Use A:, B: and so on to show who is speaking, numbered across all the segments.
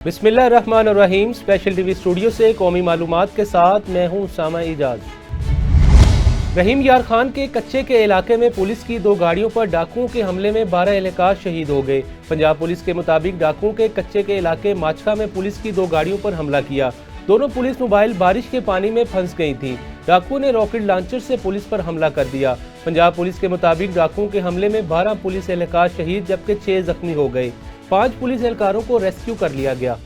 A: बिस्मिल्लाहिर्रहमानिर्रहीम। Special TV studio से कौमी मालूमात के साथ मैं हूं उसामा इजाज। रहीम यार खान के कच्चे के इलाके में पुलिस की 2 गाड़ियों पर डाकुओं के हमले में 12 एहलकार शहीद हो गए। पंजाब पुलिस के मुताबिक डाकुओं के कच्चे के इलाके माचका में पुलिस की 2 गाड़ियों पर हमला किया। दोनों पुलिस मोबाइल बारिश के पानी में फंस गई थी। डाकुओं ने रॉकेट लॉन्चर से पुलिस पर हमला कर दिया। पंजाब पुलिस के मुताबिक डाकुओं के हमले में 12 पुलिस एहलकार शहीद जबकि 6 जख्मी हो गए। 5 पुलिस एहलकारों को रेस्क्यू कर लिया गया।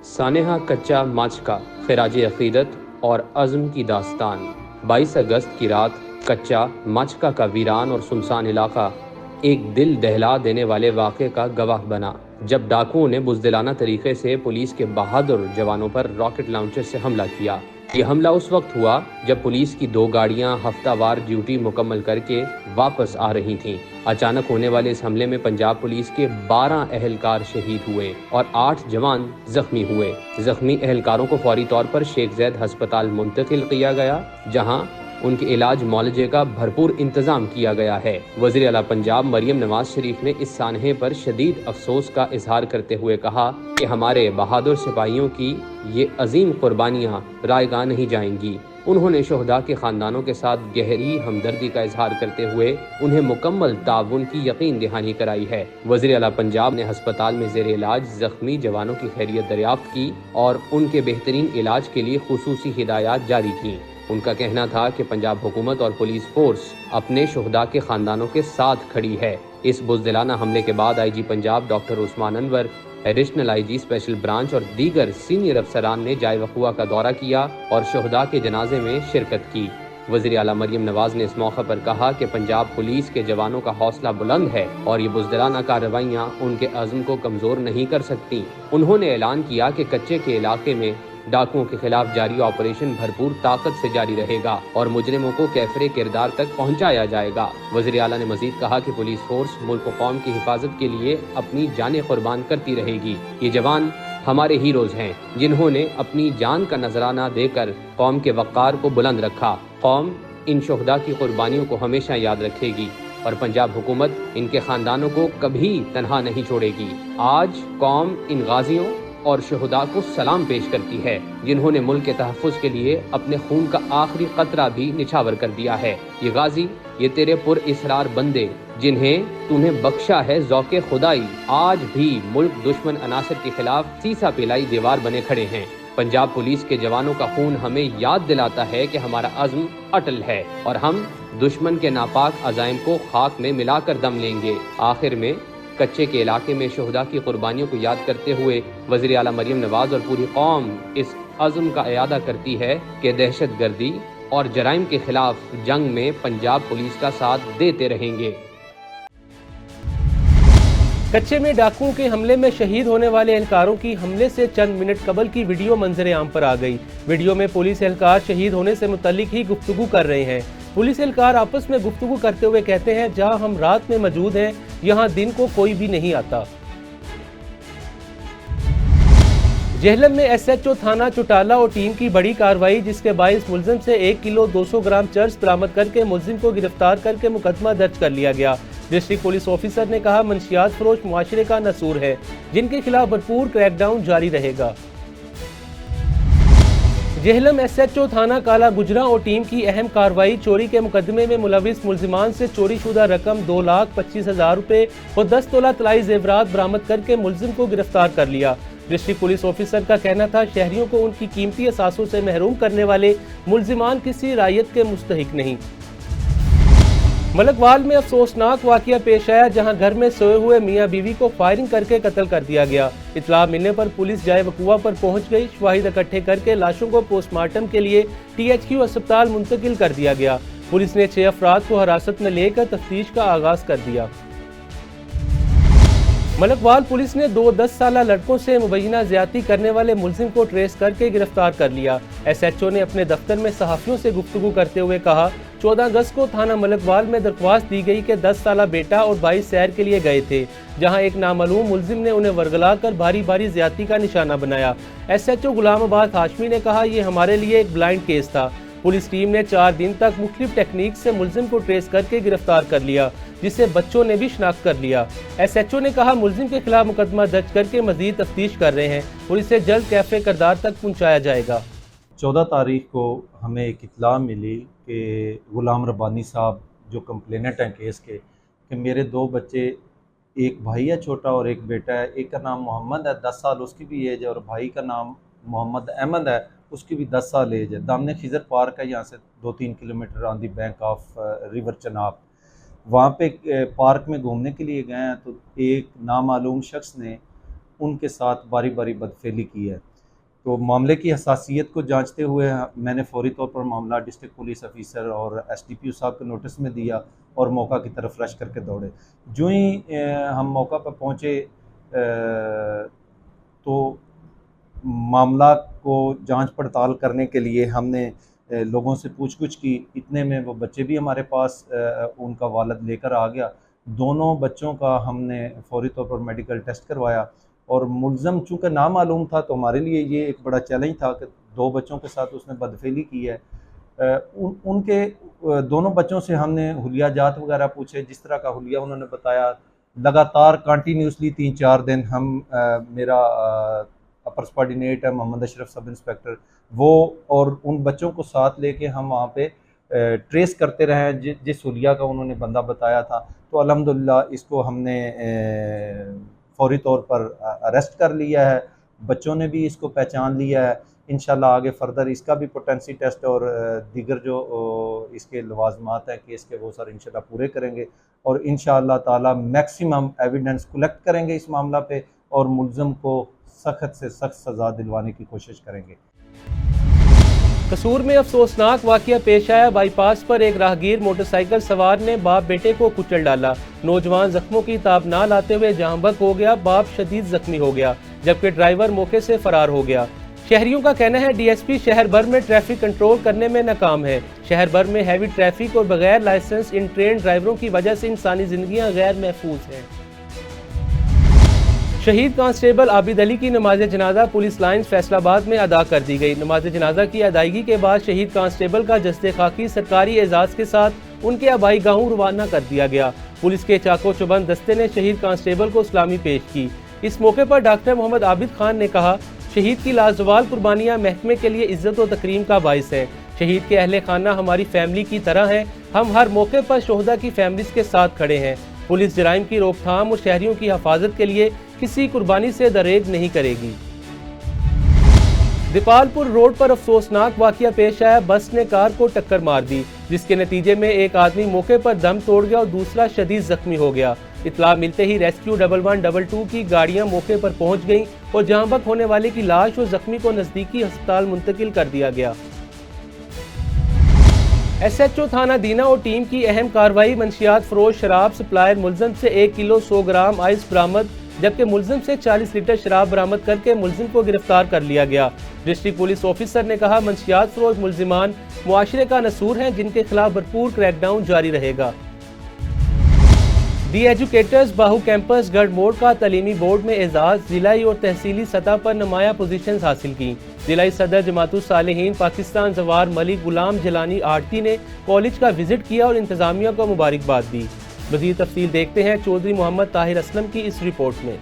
B: सानेहा कच्चा माचका खिराज अकीदत और अज़्म की दास्तान। 22 अगस्त की रात कच्चा माचका का वीरान और सुनसान इलाका एक दिल दहला देने वाले वाक़े का गवाह बना, जब डाकुओं ने बुज़दिलाना तरीके से पुलिस के बहादुर जवानों पर रॉकेट लॉन्चर से हमला किया। ये हमला उस वक्त हुआ जब पुलिस की 2 गाड़ियां हफ्तावार ड्यूटी मुकम्मल करके वापस आ रही थीं। अचानक होने वाले इस हमले में पंजाब पुलिस के 12 एहलकार शहीद हुए और 8 जवान जख्मी हुए। जख्मी एहलकारों को फौरी तौर पर शेख ज़ैद हस्पताल मुंतकिल किया गया, जहां उनके इलाज मुआलजे का भरपूर इंतजाम किया गया है। वज़ीर आला पंजाब मरियम नवाज शरीफ ने इस सानहे पर शदीद अफसोस का इजहार करते हुए कहा कि हमारे बहादुर सिपाहियों की ये अजीम कुर्बानियाँ रायगा नहीं जाएंगी। उन्होंने शोहदा के ख़ानदानों के साथ गहरी हमदर्दी का इजहार करते हुए उन्हें मुकम्मल ताउन की यकीन दहानी कराई है। वज़ीर आला पंजाब ने हस्पताल में ज़ेर इलाज ज़ख्मी जवानों की खैरियत दरियाफ्त की और उनके बेहतरीन इलाज के लिए खुसूसी हिदायत जारी की। उनका कहना था कि पंजाब हुकूमत और पुलिस फोर्स अपने शोहदा के ख़ानदानों के साथ खड़ी है। इस बुज़दिलाना हमले के बाद IG Punjab doctor Usman Anwar, additional IG special branch और दीगर सीनियर अफसरान ने जाए वक़ुआ का दौरा किया और शोहदा के जनाजे में शिरकत की। वज़ीर आला मरियम नवाज ने इस मौके पर कहा कि पंजाब पुलिस के जवानों का हौसला बुलंद है और ये बुज़दिलाना कार्रवाइयाँ उनके अज़्म को कमज़ोर नहीं कर सकती। उन्होंने ऐलान किया कि कच्चे के इलाके में डाकुओं के खिलाफ जारी ऑपरेशन भरपूर ताकत से जारी रहेगा और मुजरिमों को कैफरे किरदार तक पहुंचाया जाएगा। वज़ीर आला ने मजीद कहा कि पुलिस फोर्स मुल्क व कौम की हिफाजत के लिए अपनी जानें कुर्बान करती रहेगी। ये जवान हमारे हीरोज हैं, जिन्होंने अपनी जान का नजराना देकर कौम के वक़ार को बुलंद रखा। कौम इन शोहदा की कुर्बानियों को हमेशा याद रखेगी और पंजाब हुकूमत इनके ख़ानदानों को कभी तनहा नहीं छोड़ेगी। आज कौम इन गाजियों और शोहदा को सलाम पेश करती है, जिन्होंने मुल्क के तहफ़्फ़ुज़ के लिए अपने खून का आखिरी कतरा भी निछावर कर दिया है। ये गाजी, ये तेरे पुरइसरार बंदे, जिन्हें तूने बख्शा है ज़ौक़े खुदाई, आज भी मुल्क दुश्मन अनासर के खिलाफ सीसा पिलाई दीवार बने खड़े हैं। पंजाब पुलिस के जवानों का खून हमें याद दिलाता है कि हमारा अज़्म अटल है और हम दुश्मन के नापाक अज़ाइम को खाक में मिलाकर दम लेंगे। आखिर में कच्चे के इलाके में शोहदा की कुर्बानियों को याद करते हुए वज़ीर आला मरियम नवाज और पूरी कौम इस अज़्म का इयादा करती है कि दहशत गर्दी और जराइम के खिलाफ जंग में पंजाब पुलिस का साथ देते रहेंगे।
A: कच्चे में डाकुओं के हमले में शहीद होने वाले एहलकारों की हमले से चंद मिनट कबल की वीडियो मंजर आम पर आ गई। वीडियो में पुलिस एहलकार शहीद होने से मुतल्लिक ही गुफ्तगू कर रहे हैं। पुलिस एहलकार आपस में गुफ्तगू करते हुए कहते हैं, जहां हम रात में मौजूद हैं, यहां दिन को कोई भी नहीं आता। जेहलम में SHO थाना चौटाला और टीम की बड़ी कार्रवाई, जिसके बाइस मुलजिम से 1 किलो 200 ग्राम चर्स बरामद करके मुलजिम को गिरफ्तार करके मुकदमा दर्ज कर लिया गया। डिस्ट्रिक्ट पुलिस ऑफिसर ने कहा, मंशियात फरोश मुआशरे का नसूर है, जिनके खिलाफ भरपूर क्रैकडाउन जारी रहेगा। जेहलम SHO थाना काला गुजरा और टीम की अहम कार्रवाई, चोरी के मुकदमे में मुलविस मुलजिमान से चोरी शुदा रकम 2,25,000 रुपए और 10 तोला तलाई जेवरात बरामद करके मुलजिम को गिरफ्तार कर लिया। डिस्ट्रिक्ट पुलिस ऑफिसर का कहना था, शहरियों को उनकी कीमती असासों से महरूम करने वाले मुलजिमान किसी रायत के मुस्तहिक नहीं। मलकवाल में अफसोसनाक वाकया पेश आया, जहां घर में सोए हुए मियां बीवी को फायरिंग करके कत्ल कर दिया गया। इत्तला मिलने पर पुलिस जाए वक़ुआ पर पहुंच गई। शवाहिद इकट्ठे करके लाशों को पोस्टमार्टम के लिए THQ अस्पताल मुंतकिल कर दिया गया। पुलिस ने 6 अफराद को हिरासत में लेकर तफ्तीश का आगाज कर दिया। मलकवाल पुलिस ने 2 10 साला लड़कों से मुबैना ज्यादती करने वाले मुलजिम को ट्रेस करके गिरफ्तार कर लिया। SHO ने अपने दफ्तर में सहाफ़ियों से गुफ्तगू करते हुए कहा, 14 अगस्त को थाना मलकवाल में दरख्वास्त दी गई कि 10 साला बेटा और भाई सैर के लिए गए थे, जहां एक नामालूम मुलजिम ने उन्हें वर्गला कर भारी भारी ज्यादती का निशाना बनाया। SHO गुलामाबाद हाशमी ने कहा, ये हमारे लिए एक ब्लाइंड केस था। पुलिस टीम ने 4 दिन तक मुख्तलिफ टेक्निक से मुलजिम को ट्रेस करके गिरफ्तार कर लिया, जिसे बच्चों ने भी शनाख्त कर लिया। SHO ने कहा, मुलजिम के खिलाफ मुकदमा दर्ज करके मजीद तफ्तीश कर रहे हैं और इसे जल्द कैफे करदार तक पहुँचाया जाएगा।
C: 14 तारीख को हमें एक इत्तला मिली कि गुलाम रब्बानी साहब जो कंप्लेनेंट हैं केस के, कि मेरे 2 बच्चे, एक भाई है छोटा और एक बेटा है, एक का नाम मोहम्मद है 10 साल उसकी भी एज है, और भाई का नाम मोहम्मद अहमद है उसकी भी 10 साल एज है। दामने खिजर पार्क है यहाँ से 2-3 kilometre on the bank of river Chenab. वहाँ पे पार्क में घूमने के लिए गए हैं तो एक नामालूम शख्स ने उनके साथ बारी बारी बदफेली की है। तो मामले की हसासियत को जांचते हुए मैंने फौरी तौर पर मामला डिस्ट्रिक्ट पुलिस ऑफिसर और SDPO साहब को नोटिस में दिया और मौका की तरफ रश करके दौड़े। जो ही हम मौका पर पहुँचे तो मामला को जांच पड़ताल करने के लिए हमने लोगों से पूछ-गुछ की। इतने में वो बच्चे भी हमारे पास उनका वालिद लेकर आ गया। दोनों बच्चों का हमने फौरी तौर पर मेडिकल टेस्ट करवाया और मुलज़म चूँकि नामालूम था तो हमारे लिए ये एक बड़ा चैलेंज था कि 2 बच्चों के साथ उसने बदफेली की है। उनके दोनों बच्चों से हमने हुलिया जात वगैरह पूछे, जिस तरह का हुलिया उन्होंने बताया। लगातार कंटिन्यूसली 3-4 दिन हम मेरा अपर सबऑर्डिनेट है मोहम्मद अशरफ सब इंस्पेक्टर, वो और उन बच्चों को साथ लेके हम वहाँ पे ट्रेस करते रहे जिस हुलिया का उन्होंने बंदा बताया था। तो अल्हम्दुलिल्लाह इसको हमने फौरी तौर पर अरेस्ट कर लिया है। बच्चों ने भी इसको पहचान लिया है। इंशाल्लाह आगे फर्दर इसका भी पोटेंसी टेस्ट और दीगर जो इसके लवाजमात हैं केस के वो सर इंशाल्लाह पूरे करेंगे और इंशाल्लाह ताला मैक्सिमम एविडेंस कलेक्ट करेंगे इस मामला पे और मुलज़म को सख्त से सख्त सज़ा दिलवाने की कोशिश करेंगे।
A: कसूर में अफसोसनाक वाकया पेश आया। बाईपास पर एक राहगीर मोटरसाइकिल सवार ने बाप बेटे को कुचल डाला। नौजवान जख्मों की ताब ना लाते हुए जहां बक हो गया, बाप शदीद जख्मी हो गया, जबकि ड्राइवर मौके से फरार हो गया। शहरियों का कहना है DSP शहर भर में ट्रैफिक कंट्रोल करने में नाकाम है। शहर भर में हैवी ट्रैफिक और बगैर लाइसेंस इन ट्रेन ड्राइवरों की वजह से इंसानी जिंदगियां गैर महफूज हैं। शहीद कांस्टेबल आबिद अली की नमाज जनाजा पुलिस लाइन्स फैसलाबाद में अदा कर दी गई। नमाज जनाजा की अदायगी के बाद शहीद कांस्टेबल का जस्ते खाकी सरकारी एजाज के साथ उनके आबाई गाहों रवाना कर दिया गया। पुलिस के चाको चौबंद दस्ते ने शहीद कांस्टेबल को सलामी पेश की। इस मौके पर डॉक्टर मोहम्मद आबिद खान ने कहा, शहीद की लाजवाल कुर्बानियाँ महकमे के लिए इज्जत और तकरीम का बाइस है। शहीद के अहले खाना हमारी फैमिली की तरह है। हम हर मौके पर शोहदा की फैमिलीज के साथ खड़े हैं। पुलिस जराइम की रोकथाम और शहरियों की हिफाजत के लिए किसी कुर्बानी से दरेग नहीं करेगी। दीपालपुर रोड पर अफसोसनाक वाकया पेश आया। बस ने कार को टक्कर मार दी, जिसके नतीजे में एक आदमी मौके पर दम तोड़ गया और दूसरा शदीद जख्मी हो गया। इत्तला मिलते ही रेस्क्यू 1122 की गाड़ियां मौके पर पहुंच गईं और जहां बक होने वाले की लाश और जख्मी को नजदीकी अस्पताल मुंतकिल कर दिया गया। SHO थाना दीना और टीम की अहम कार्रवाई। मंशियात फरोश शराब सप्लायर मुलजिम से 1 किलो 100 ग्राम आइस बरामद, जबकि मुलजिम से 40 लीटर शराब बरामद करके मुलजिम को गिरफ्तार कर लिया गया। डिस्ट्रिक्ट पुलिस ऑफिसर ने कहा, मंशियात फरोश मुलजिमान मुआशरे का नसूर हैं, जिनके खिलाफ भरपूर क्रैकडाउन जारी रहेगा। दी एजुकेटर्स बाहू कैंपस गढ़ मोड़ का तालीमी बोर्ड में एजाज, जिलाई और तहसीली सतह पर नुमाया पोजीशंस हासिल की। जिलाई सदर जमातुल सालिहीन पाकिस्तान जवार मलिक गुलाम जलानी आरती ने कॉलेज का विजिट किया और इंतजामिया को मुबारकबाद दी। मज़ीद तफसील देखते हैं चौधरी मोहम्मद ताहिर असलम की इस रिपोर्ट में।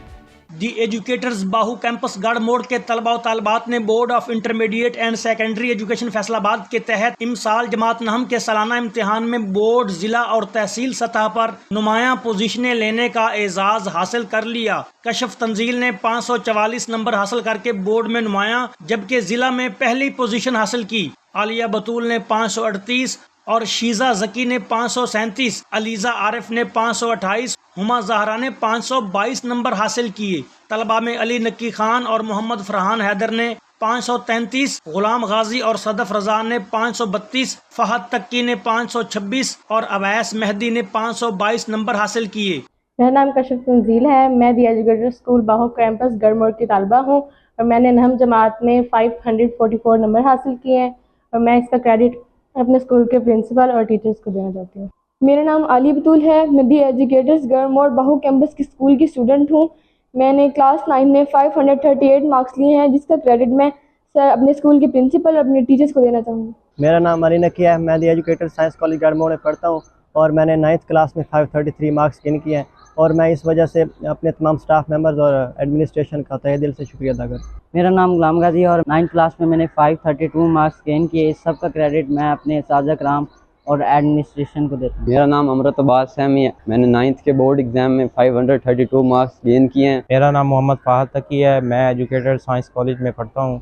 D: दी एजुकेटर्स बाहू कैंपस गढ़ मोड़ के तलबा और तालबात ने board of intermediate and secondary education Faisalabad के तहत इमसाल जमात नहम के सालाना इम्तिहान में बोर्ड, जिला और तहसील सतह पर नुमाया पोजीशनें लेने का एजाज हासिल कर लिया। कशफ तंजील ने 544 नंबर हासिल करके बोर्ड में नुमाया, जबकि जिला में पहली पोजीशन हासिल की। आलिया बतूल ने 538 और शीजा जकी ने 537, अलीजा आरिफ ने 528, हुमा जहरा ने 522 नंबर हासिल किए। तलबा में अली नक्की खान और मोहम्मद फरहान हैदर ने 533, गुलाम गाजी और सदफ रजा ने 532, फहद तक्की ने 526 और अवैस मेहदी ने 522 नंबर हासिल किए।
E: मेरा नाम कशफ तंजील है। मैं दी एजुकेटर स्कूल बाहू कैंपस गढ़ मोड़ की तालबा हूँ और मैंने नहम जमात में 544 नंबर हासिल किए हैं और मैं इसका क्रेडिट اپنے اسکول کے پرنسپل اور ٹیچرز کو دینا چاہتی ہوں۔ میرا نام علی بطول ہے، میں دی ایجوکیٹرز گڑھ موڑ باہو کیمپس کی اسکول کی اسٹوڈنٹ ہوں۔ میں نے کلاس 9 میں 538 مارکس لیے ہیں، جس کا کریڈٹ میں سر اپنے اسکول کے پرنسپل اور اپنے ٹیچرز کو دینا چاہوں گی۔
F: میرا نام علی نقی ہے، میں دی ایجوکیٹر سائنس کالج گڑھ موڑ میں پڑھتا ہوں اور میں نے 9th کلاس میں 533 مارکس گین کیے ہیں، اور میں اس وجہ سے اپنے تمام سٹاف ممبرز اور ایڈمنسٹریشن کا تہہ دل سے شکریہ ادا کرتا ہوں۔
G: میرا نام غلام غازی ہے اور 9th کلاس میں نے 532 مارکس گین کیے۔ اس سب کا کریڈٹ میں اپنے اساتذہ کرام اور ایڈمنسٹریشن کو دیتا ہوں۔
H: میرا نام امرت عباس سیمی ہے، میں نے 9th کے بورڈ ایگزام میں 532 مارکس گین کیے ہیں۔
I: میرا نام محمد فہد تقی ہے، میں ایجوکیٹر سائنس کالج میں پڑھتا ہوں،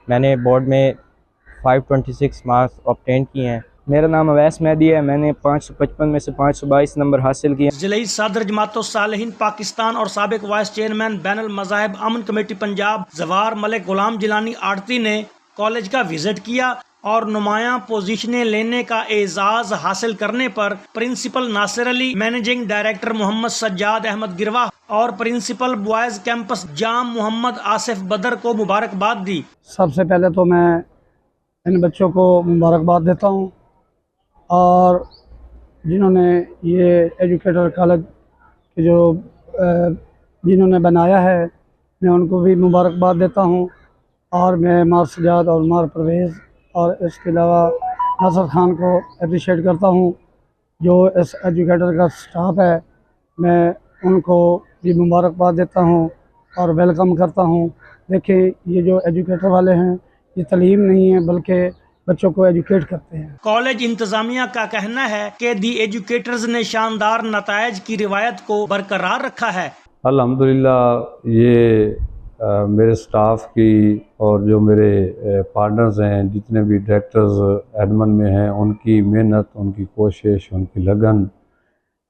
I: میں نے بورڈ میں 526 مارکس آبٹین کیے ہیں۔
J: میرا نام اویس مہدی ہے، میں نے 555 میں سے 522 نمبر حاصل کیے۔
D: ضلعی صدر جماعت الصالحین پاکستان اور سابق وائس چیئرمین بین المذاہب امن کمیٹی پنجاب زوار ملک غلام جیلانی آڑتی نے کالج کا وزٹ کیا اور نمایاں پوزیشنیں لینے کا اعزاز حاصل کرنے پر پرنسپل ناصر علی، مینیجنگ ڈائریکٹر محمد سجاد احمد گروا اور پرنسپل بوائز کیمپس جام محمد آصف بدر کو مبارکباد دی۔
K: سب سے پہلے تو میں ان بچوں کو مبارکباد دیتا ہوں، اور جنہوں نے یہ ایجوکیٹر کالج جو جنہوں نے بنایا ہے، میں ان کو بھی مبارکباد دیتا ہوں، اور میں مار سجاد اور مار پرویز اور اس کے علاوہ ناصر خان کو اپریشیٹ کرتا ہوں جو اس ایجوکیٹر کا سٹاف ہے۔ میں ان کو بھی مبارکباد دیتا ہوں اور ویلکم کرتا ہوں۔ دیکھیں، یہ جو ایجوکیٹر والے ہیں یہ تعلیم نہیں ہے بلکہ بچوں کو ایجوکیٹ کرتے ہیں۔
D: کالج انتظامیہ کا کہنا ہے کہ دی ایجوکیٹرز نے شاندار نتائج کی روایت کو برقرار رکھا ہے۔
L: الحمدللہ یہ میرے سٹاف کی اور جو میرے پارٹنرز ہیں، جتنے بھی ڈائریکٹرز ایڈمن میں ہیں، ان کی محنت، ان کی کوشش، ان کی لگن،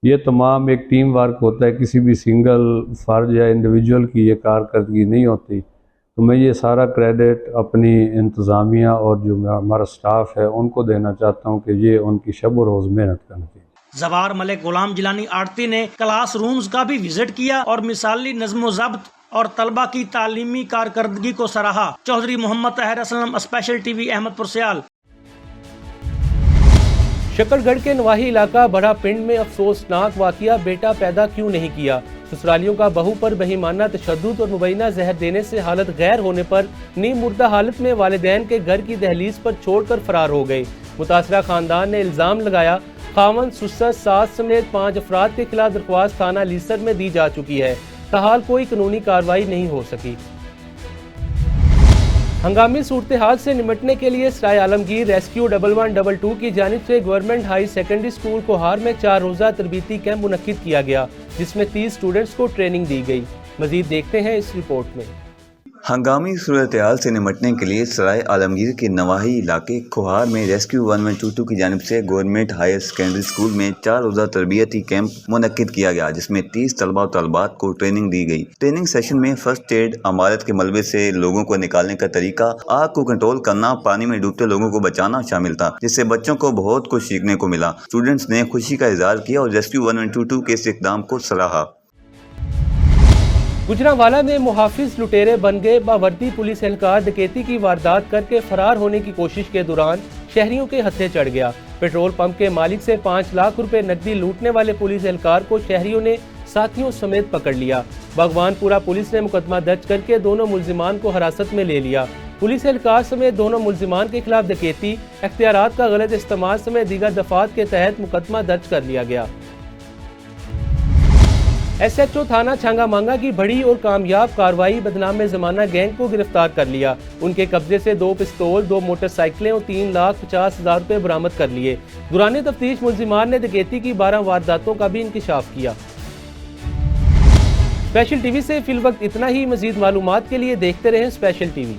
L: یہ تمام ایک ٹیم ورک ہوتا ہے۔ کسی بھی سنگل فرد یا انڈیویجول کی یہ کارکردگی نہیں ہوتی، تو میں یہ سارا کریڈٹ اپنی انتظامیہ اور جو ہمارا سٹاف ہے ان کو دینا چاہتا ہوں کہ یہ ان کی شب و روز محنت کا نتیجہ۔
D: زوار ملک غلام جیلانی آڑتی نے کلاس رومز کا بھی وزٹ کیا اور مثالی نظم و ضبط اور طلبہ کی تعلیمی کارکردگی کو سراہا۔ Chaudhry Muhammad Tahir Aslam, special T V, Ahmadpur Sial.
A: شکر گڑھ کے نواحی علاقہ بڑا پنڈ میں افسوسناک واقعہ، بیٹا پیدا کیوں نہیں کیا؟ سسرالیوں کا بہو پر بہیمانہ تشدد اور مبینہ زہر دینے سے حالت غیر ہونے پر نیم مردہ حالت میں والدین کے گھر کی دہلیز پر چھوڑ کر فرار ہو گئے۔ متاثرہ خاندان نے الزام لگایا خاوند سسر ساس سمیت 5 افراد کے خلاف درخواست تھانہ لیسر میں دی جا چکی ہے، تاحال کوئی قانونی کارروائی نہیں ہو سکی۔ ہنگامی صورتحال سے نمٹنے کے لیے سرائے عالمگیر ریسکیو 1122 کی جانب سے government high secondary school Kohat میں 4 روزہ تربیتی کیمپ منعقد کیا گیا، جس میں 30 اسٹوڈنٹس کو ٹریننگ دی گئی۔ مزید دیکھتے ہیں اس رپورٹ میں۔
M: ہنگامی صورتحال سے نمٹنے کے لیے سرائے عالمگیر کے نواحی علاقے کوہار میں ریسکیو 1122 کی جانب سے گورنمنٹ ہائر سیکنڈری اسکول میں 4 روزہ تربیتی کیمپ منعقد کیا گیا، جس میں 30 طلبہ و طالبات کو ٹریننگ دی گئی۔ ٹریننگ سیشن میں فرسٹ ایڈ، عمارت کے ملبے سے لوگوں کو نکالنے کا طریقہ، آگ کو کنٹرول کرنا، پانی میں ڈوبتے لوگوں کو بچانا شامل تھا، جس سے بچوں کو بہت کچھ سیکھنے کو ملا۔ اسٹوڈنٹس نے خوشی کا اظہار کیا اور ریسکیو 1122 کے اس اقدام کو سراہا۔
A: گجرانوالہ میں محافظ لٹیرے بن گئے، باوردی پولیس اہلکار ڈکیتی کی واردات کر کے فرار ہونے کی کوشش کے دوران شہریوں کے ہتھے چڑھ گیا۔ پیٹرول پمپ کے مالک سے 5 لاکھ روپے نقدی لوٹنے والے پولیس اہلکار کو شہریوں نے ساتھیوں سمیت پکڑ لیا۔ بھگوان پورہ پولیس نے مقدمہ درج کر کے دونوں ملزمان کو حراست میں لے لیا۔ پولیس اہلکار سمیت دونوں ملزمان کے خلاف ڈکیتی، اختیارات کا غلط استعمال سمیت دیگر دفعات کے تحت مقدمہ درج کر لیا گیا۔ ایس ایچ او تھانہ چھانگا مانگا کی بڑی اور کامیاب کارروائی، بدنام زمانہ گینگ کو گرفتار کر لیا۔ ان کے قبضے سے 2 پستول، 2 موٹر سائیکلیں اور 3,50,000 روپے برآمد کر لیے۔ دوران تفتیش ملزمان نے ڈکیتی کی 12 وارداتوں کا بھی انکشاف کیا۔ اسپیشل ٹی وی سے فی الوقت اتنا ہی۔ مزید معلومات کے لیے دیکھتے رہیں اسپیشل ٹی وی۔